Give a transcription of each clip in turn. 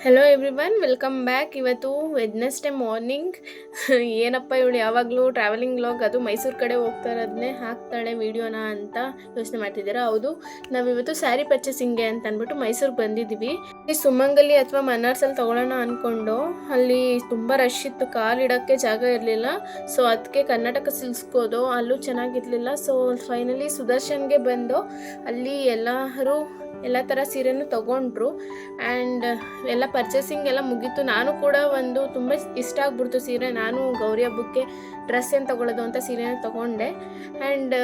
Hello everyone, welcome back. ಇವತ್ತು Wednesday morning. ಏನಪ್ಪ ಇವಳು ಯಾವಾಗಲೂ ಟ್ರಾವೆಲಿಂಗ್ ವ್ಲಾಗ್, ಅದು ಮೈಸೂರು ಕಡೆ ಹೋಗ್ತಾ ಇರೋದನ್ನೇ ಹಾಕ್ತಾಳೆ ವೀಡಿಯೋನ ಅಂತ ಯೋಚನೆ ಮಾಡ್ತಿದ್ದೀರಾ? ಹೌದು, ನಾವಿವತ್ತು ಸ್ಯಾರಿ ಪರ್ಚೇಸಿಂಗ್ಗೆ ಅಂತ ಅಂದ್ಬಿಟ್ಟು ಮೈಸೂರಿಗೆ ಬಂದಿದ್ದೀವಿ. ಈ ಸುಮಂಗಲಿ ಅಥವಾ ಮನ್ನಾರ್ಸಲ್ಲಿ ತೊಗೊಳ್ಳೋಣ ಅಂದ್ಕೊಂಡು ಅಲ್ಲಿ ತುಂಬ ರಶ್ ಇತ್ತು, ಕಾಲಿಡೋಕ್ಕೆ ಜಾಗ ಇರಲಿಲ್ಲ. ಸೊ ಅದಕ್ಕೆ ಕರ್ನಾಟಕ ಸಿಲ್ಕ್ಸ್ಗೋದು, ಅಲ್ಲೂ ಚೆನ್ನಾಗಿರಲಿಲ್ಲ. ಸೊ ಫೈನಲಿ ಸುದರ್ಶನ್ಗೆ ಬಂದು ಅಲ್ಲಿ ಎಲ್ಲ ಥರ ಸೀರೆನೂ ತೊಗೊಂಡ್ರು. ಆ್ಯಂಡ್ ಎಲ್ಲ ಪರ್ಚೇಸಿಂಗ್ ಎಲ್ಲ ಮುಗೀತು. ನಾನು ಕೂಡ ಒಂದು ತುಂಬ ಇಷ್ಟ ಆಗ್ಬಿಡ್ತು ಸೀರೆ. ನಾನು ಗೌರಿ ಹಬ್ಬಕ್ಕೆ ಡ್ರೆಸ್ ಏನು ತೊಗೊಳ್ಳೋದು ಅಂತ ಸೀರೆನ ತೊಗೊಂಡೆ. ಆ್ಯಂಡ್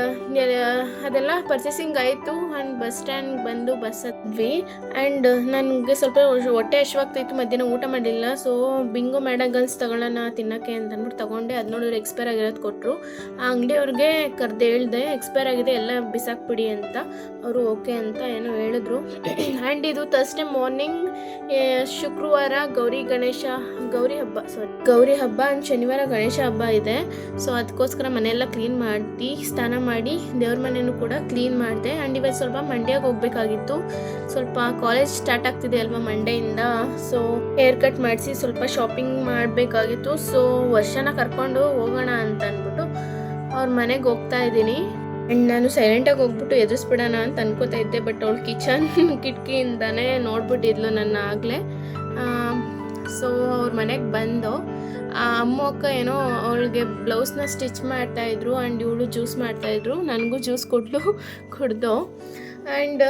ಅದೆಲ್ಲ ಪರ್ಚೇಸಿಂಗ್ ಆಯಿತು. ಆ್ಯಂಡ್ ಬಸ್ ಸ್ಟ್ಯಾಂಡ್ಗೆ ಬಂದು ಬಸ್ ಹತ್ವಿ. ಆ್ಯಂಡ್ ನನಗೆ ಸ್ವಲ್ಪ ಹೊಟ್ಟೆ ಹಶ್ವಾಗ್ತಾಯಿತ್ತು, ಮಧ್ಯಾಹ್ನ ಊಟ ಮಾಡಿಲ್ಲ. ಸೊ ಬಿಂಗೋ ಮ್ಯಾಡಗಲ್ಸ್ ತೊಗೊಳ್ಳೋಣ ತಿನ್ನೋಕ್ಕೆ ಅಂತ ಅಂದ್ಬಿಟ್ಟು ತೊಗೊಂಡೆ. ಅದು ನೋಡಿದ್ರೆ ಎಕ್ಸ್ಪೈರ್ ಆಗಿರೋದು ಕೊಟ್ಟರು. ಆ ಅಂಗಡಿಯವ್ರಿಗೆ ಕರೆದು ಹೇಳ್ದೆ, ಎಕ್ಸ್ಪೈರ್ ಆಗಿದೆ, ಎಲ್ಲ ಬಿಸಾಕ್ಬಿಡಿ ಅಂತ. ಅವರು ಓಕೆ ಅಂತ ಏನೋ ಹೇಳಿದ್ರು. ಆ್ಯಂಡ್ ಇದು ಥರ್ಸ್ಡೇ ಮಾರ್ನಿಂಗ್, ಶುಕ್ರವಾರ ಗೌರಿ ಹಬ್ಬ ಆ್ಯಂಡ್ ಶನಿವಾರ ಗಣೇಶ ಹಬ್ಬ ಇದೆ. ಸೊ ಅದಕ್ಕೋಸ್ಕರ ಮನೆಯೆಲ್ಲ ಕ್ಲೀನ್ ಮಾಡಿ, ಸ್ನಾನ ಮಾಡಿ, ದೇವ್ರ ಮನೆಯೂ ಕೂಡ ಕ್ಲೀನ್ ಮಾಡಿದೆ. ಆ್ಯಂಡ್ ಇವತ್ತು ಸ್ವಲ್ಪ ಮಂಡ್ಯಕ್ಕೆ ಹೋಗಬೇಕಾಗಿತ್ತು. ಸ್ವಲ್ಪ ಕಾಲೇಜ್ ಸ್ಟಾರ್ಟ್ ಆಗ್ತಿದೆ ಅಲ್ವಾ ಮಂಡೆಯಿಂದ. ಸೊ ಹೇರ್ ಕಟ್ ಮಾಡಿಸಿ ಸ್ವಲ್ಪ ಶಾಪಿಂಗ್ ಮಾಡಬೇಕಾಗಿತ್ತು. ಸೊ ವರ್ಷನ ಕರ್ಕೊಂಡು ಹೋಗೋಣ ಅಂತ ಅಂದ್ಬಿಟ್ಟು ಅವ್ರ ಮನೆಗೆ ಹೋಗ್ತಾ ಇದ್ದೀನಿ. ಆ್ಯಂಡ್ ನಾನು ಸೈಲೆಂಟಾಗಿ ಹೋಗ್ಬಿಟ್ಟು ಎದುರಿಸ್ಬಿಡೋಣ ಅಂತ ಅನ್ಕೋತಾ ಇದ್ದೆ. ಬಟ್ ಅವಳು ಕಿಚನ್ ಕಿಟಕಿಯಿಂದನೇ ನೋಡ್ಬಿಟ್ಟಿದ್ಲು ನನ್ನ ಆಗಲೇ. ಸೊ ಅವ್ರ ಮನೆಗೆ ಬಂದು ಅಮ್ಮ ಅಕ್ಕ ಏನೋ ಅವಳಿಗೆ ಬ್ಲೌಸ್ನ ಸ್ಟಿಚ್ ಮಾಡ್ತಾಯಿದ್ರು. ಆ್ಯಂಡ್ ಇವಳು ಜ್ಯೂಸ್ ಮಾಡ್ತಾಯಿದ್ರು. ನನಗೂ ಜ್ಯೂಸ್ ಕುಡ್ದು. ಆ್ಯಂಡ್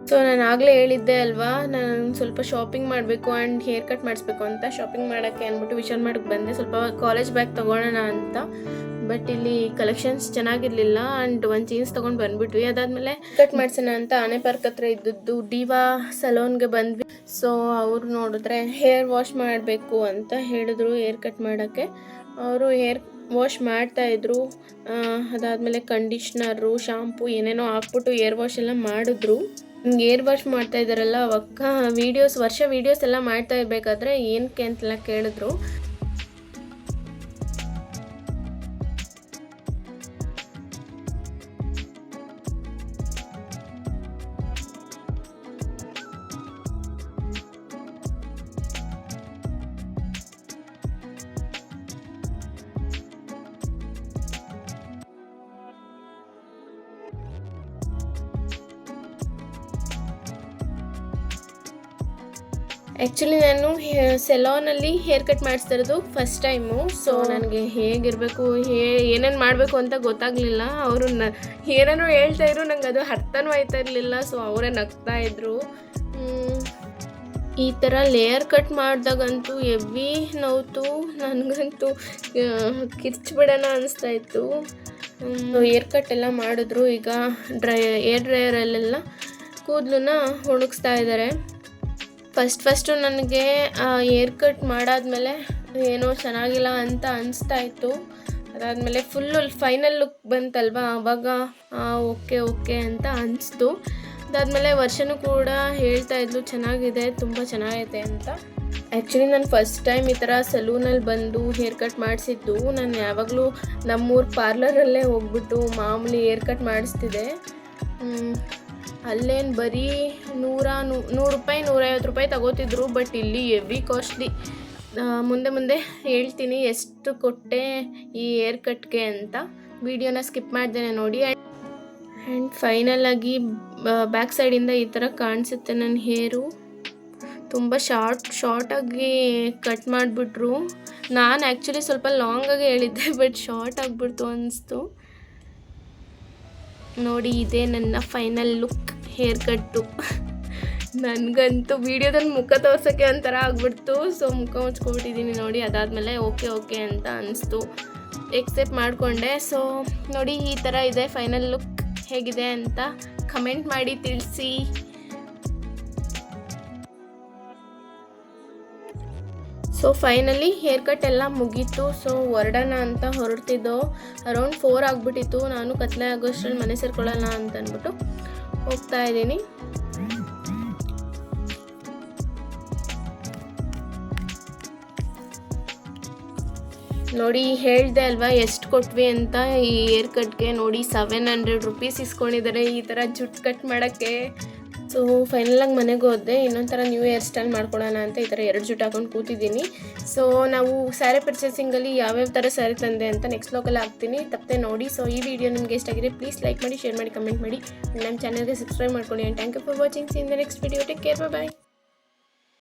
ಸೊ ನಾನು ಆಗಲೇ ಹೇಳಿದ್ದೆ ಅಲ್ವಾ, ನಾನು ಸ್ವಲ್ಪ ಶಾಪಿಂಗ್ ಮಾಡಬೇಕು ಆ್ಯಂಡ್ ಹೇರ್ ಕಟ್ ಮಾಡಿಸ್ಬೇಕು ಅಂತ. ಶಾಪಿಂಗ್ ಮಾಡೋಕ್ಕೆ ಅಂದ್ಬಿಟ್ಟು ವಿಶಾಲ್ ಮಾರ್ಟ್ಗೆ ಬಂದೆ, ಸ್ವಲ್ಪ ಕಾಲೇಜ್ ಬ್ಯಾಗ್ ತೊಗೊಳ್ಳೋಣ ಅಂತ. ಬಟ್ ಇಲ್ಲಿ ಕಲೆಕ್ಷನ್ಸ್ ಚೆನ್ನಾಗಿರಲಿಲ್ಲ. ಆ್ಯಂಡ್ ಒಂದು ಜೀನ್ಸ್ ತೊಗೊಂಡು ಬಂದುಬಿಟ್ವಿ. ಅದಾದಮೇಲೆ ಕಟ್ ಮಾಡಿಸೋಣ ಅಂತ ಆನೆ ಪಾರ್ಕ್ ಹತ್ರ ಇದ್ದದ್ದು ಡಿವಾ ಸಲೂನ್ಗೆ ಬಂದ್ವಿ. ಸೊ ಅವರು ನೋಡಿದ್ರೆ ಹೇರ್ ವಾಶ್ ಮಾಡಬೇಕು ಅಂತ ಹೇಳಿದ್ರು. ಹೇರ್ ಕಟ್ ಮಾಡೋಕ್ಕೆ ಅವರು ಹೇರ್ ವಾಶ್ ಮಾಡ್ತಾಯಿದ್ರು. ಅದಾದಮೇಲೆ ಕಂಡೀಷ್ನರು, ಶಾಂಪು ಏನೇನೋ ಹಾಕ್ಬಿಟ್ಟು ಹೇರ್ ವಾಶ್ ಎಲ್ಲ ಮಾಡಿದ್ರು. ಹೇರ್ ವಾಶ್ ಮಾಡ್ತಾ ಇದ್ದಾರಲ್ಲ ಅವಕ್ಕ ವರ್ಷ ವೀಡಿಯೋಸ್ ಎಲ್ಲ ಮಾಡ್ತಾ ಇರಬೇಕಾದ್ರೆ ಏನಕ್ಕೆ ಅಂತೆಲ್ಲ ಕೇಳಿದ್ರು. ಆ್ಯಕ್ಚುಲಿ ನಾನು ಸೆಲಾನಲ್ಲಿ ಹೇರ್ ಕಟ್ ಮಾಡಿಸ್ತಾ ಇರೋದು ಫಸ್ಟ್ ಟೈಮು. ಸೊ ನನಗೆ ಹೇಗಿರಬೇಕು, ಏನೇನು ಮಾಡಬೇಕು ಅಂತ ಗೊತ್ತಾಗಲಿಲ್ಲ. ಅವರು ಏನೇನೋ ಹೇಳ್ತಾಯಿದ್ರು, ನಂಗೆ ಅದು ಅರ್ಥನೂ ಆಯ್ತಾ ಇರಲಿಲ್ಲ. ಸೊ ಅವರೇ ನಗ್ತಾಯಿದ್ರು. ಈ ಥರ ಲೇಯರ್ ಕಟ್ ಮಾಡಿದಾಗಂತೂ ಹೆವಿ ನೋವ್ತು. ನನಗಂತೂ ಕಿರ್ಚ್ಬಿಡೋಣ ಅನಿಸ್ತಾಯಿತ್ತು. ಹೇರ್ ಕಟ್ ಎಲ್ಲ ಮಾಡಿದ್ರು. ಈಗ ಏರ್ ಡ್ರೈಯರಲ್ಲೆಲ್ಲ ಕೂದಲನ್ನ ಒಣಗಿಸ್ತಾ ಇದ್ದಾರೆ. ಫಸ್ಟು ನನಗೆ ಹೇರ್ ಕಟ್ ಮಾಡಾದ್ಮೇಲೆ ಏನೋ ಚೆನ್ನಾಗಿಲ್ಲ ಅಂತ ಅನಿಸ್ತಾ ಇತ್ತು. ಅದಾದಮೇಲೆ ಫುಲ್ಲು ಫೈನಲ್ ಲುಕ್ ಬಂತಲ್ವ, ಆವಾಗ ಓಕೆ ಅಂತ ಅನಿಸ್ತು. ಅದಾದಮೇಲೆ ವರ್ಷನೂ ಕೂಡ ಹೇಳ್ತಾ ಇದ್ಲು ಚೆನ್ನಾಗಿದೆ, ತುಂಬ ಚೆನ್ನಾಗೈತೆ ಅಂತ. ಆ್ಯಕ್ಚುಲಿ ನಾನು ಫಸ್ಟ್ ಟೈಮ್ ಈ ಥರ ಸಲೂನಲ್ಲಿ ಬಂದು ಹೇರ್ ಕಟ್ ಮಾಡಿಸಿದ್ದು. ನಾನು ಯಾವಾಗಲೂ ನಮ್ಮೂರು ಪಾರ್ಲರಲ್ಲೇ ಹೋಗ್ಬಿಟ್ಟು ಮಾಮೂಲಿ ಹೇರ್ ಕಟ್ ಮಾಡಿಸ್ತಿದ್ದೆ. ಅಲ್ಲೇನು ಬರೀ 100 ರೂಪಾಯಿ 150 ರೂಪಾಯಿ ತಗೋತಿದ್ರು. ಬಟ್ ಇಲ್ಲಿ ಹೆವಿ ಕಾಸ್ಟ್ಲಿ. ಮುಂದೆ ಹೇಳ್ತೀನಿ ಎಷ್ಟು ಕೊಟ್ಟೆ ಈ ಹೇರ್ ಕಟ್ಗೆ ಅಂತ. ವಿಡಿಯೋನ ಸ್ಕಿಪ್ ಮಾಡ್ದೇನೆ ನೋಡಿ. ಆ್ಯಂಡ್ ಫೈನಲಾಗಿ ಬ್ಯಾಕ್ ಸೈಡಿಂದ ಈ ಥರ ಕಾಣಿಸುತ್ತೆ ನನ್ನ ಹೇರು. ತುಂಬ ಶಾರ್ಟಾಗಿ ಕಟ್ ಮಾಡಿಬಿಟ್ರು. ನಾನು ಆ್ಯಕ್ಚುಲಿ ಸ್ವಲ್ಪ ಲಾಂಗಾಗಿ ಹೇಳಿದ್ದೆ, ಬಟ್ ಶಾರ್ಟ್ ಆಗಿಬಿಡ್ತು ಅನ್ನಿಸ್ತು. ನೋಡಿ, ಇದೇ ನನ್ನ ಫೈನಲ್ ಲುಕ್ ಹೇರ್ ಕಟ್ಟು. ನನಗಂತೂ ವೀಡಿಯೋದಲ್ಲಿ ಮುಖ ತೋರ್ಸೋಕ್ಕೆ ಒಂಥರ ಆಗ್ಬಿಡ್ತು. ಸೊ ಮುಖ ಮುಚ್ಕೊಬಿಟ್ಟಿದ್ದೀನಿ ನೋಡಿ. ಅದಾದಮೇಲೆ ಓಕೆ ಅಂತ ಅನಿಸ್ತು, ಎಕ್ಸೆಪ್ಟ್ ಮಾಡಿಕೊಂಡೆ. ಸೊ ನೋಡಿ, ಈ ಥರ ಇದೆ ಫೈನಲ್ ಲುಕ್. ಹೇಗಿದೆ ಅಂತ ಕಮೆಂಟ್ ಮಾಡಿ ತಿಳಿಸಿ. ಸೊ ಫೈನಲಿ ಹೇರ್ ಕಟ್ ಎಲ್ಲ ಮುಗೀತು. ಸೊ ಹೊರಡೋಣ ಅಂತ ಹೊರಡ್ತಿದ್ದೋ, ಅರೌಂಡ್ 4 ಆಗಿಬಿಟ್ಟಿತ್ತು. ನಾನು ಕತ್ಲೆ ಆಗೋಷ್ಟರಲ್ಲಿ ಮನೆ ಸೇರ್ಕೊಳ್ಳೋಣ ಅಂತ ಅಂದ್ಬಿಟ್ಟು ಹೋಗ್ತಾ ಇದ್ದೀನಿ. ನೋಡಿ, ಹೇಳಿದೆ ಅಲ್ವಾ ಎಷ್ಟು ಕೊಟ್ವಿ ಅಂತ ಈ ಹೇರ್ ಕಟ್ಗೆ. ನೋಡಿ 700 ರೂಪೀಸ್ ಇಸ್ಕೊಂಡಿದ್ದಾರೆ ಈ ಥರ ಜುಟ್ಟು ಕಟ್ ಮಾಡೋಕ್ಕೆ. ಸೊ ಫೈನಲಾಗಿ ಮನೆಗೆ ಹೋದೆ. ಇನ್ನೊಂದು ಥರ ನ್ಯೂ ಹೇರ್ ಸ್ಟೈಲ್ ಮಾಡ್ಕೊಳ್ಳೋಣ ಅಂತ ಈ ಥರ 2 ಜುಟ್ಟು ಹಾಕೊಂಡು ಕೂತಿದ್ದೀನಿ. ಸೊ ನಾವು ಸ್ಯಾರಿ ಪರ್ಚೇಸಿಂಗಲ್ಲಿ ಯಾವ್ಯಾವ ಥರ ಸ್ಯಾರಿ ತಂದೆ ಅಂತ ನೆಕ್ಸ್ಟ್ ವ್ಲಾಗಲ್ಲಿ ಹಾಕ್ತೀನಿ, ತಪ್ಪದೆ ನೋಡಿ. ಸೊ ಈ ವಿಡಿಯೋ ನಿಮಗೆ ಇಷ್ಟ ಆಗಿದೆ ಪ್ಲೀಸ್ ಲೈಕ್ ಮಾಡಿ, ಶೇರ್ ಮಾಡಿ, ಕಮೆಂಟ್ ಮಾಡಿ, ನಮ್ಮ ಚಾನಲ್ಗೆ ಸಬ್ಸ್ಕ್ರೈಬ್ ಮಾಡ್ಕೊಳ್ಳಿ. And thank you for watching. See in the next video. Take care, bye.